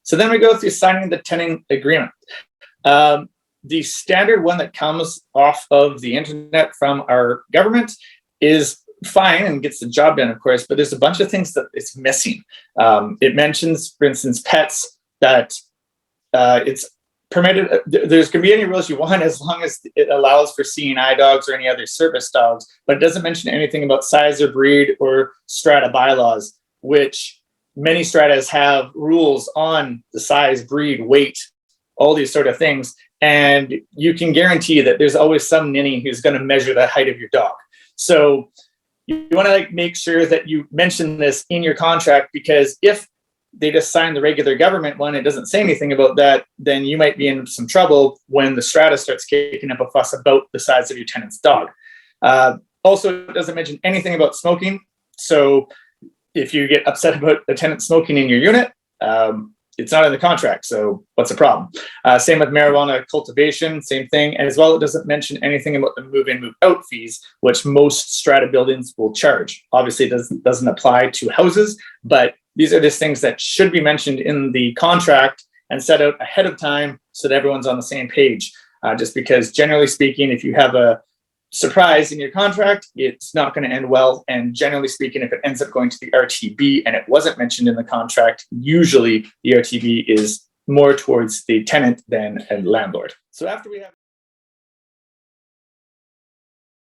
So then we go through signing the tenant agreement. The standard one that comes off of the internet from our government is fine and gets the job done, of course, but there's a bunch of things that it's missing. It mentions, for instance, pets, that it's permitted. There's going to be any rules you want as long as it allows for seeing eye dogs or any other service dogs, but it doesn't mention anything about size or breed or strata bylaws, which many stratas have rules on the size, breed, weight, all these sort of things. And you can guarantee that there's always some ninny who's going to measure the height of your dog. So you want to make sure that you mention this in your contract, because if they just sign the regular government one, it doesn't say anything about that, then you might be in some trouble when the strata starts kicking up a fuss about the size of your tenant's dog. Also, it doesn't mention anything about smoking. So if you get upset about the tenant smoking in your unit, it's not in the contract. So what's the problem? Same with marijuana cultivation, same thing. As well, it doesn't mention anything about the move-in, move-out fees, which most strata buildings will charge. Obviously, it doesn't apply to houses, but these are just things that should be mentioned in the contract and set out ahead of time so that everyone's on the same page. Just because, generally speaking, if you have a surprise in your contract, it's not going to end well. And generally speaking, if it ends up going to the RTB and it wasn't mentioned in the contract, usually the RTB is more towards the tenant than a landlord. So after we have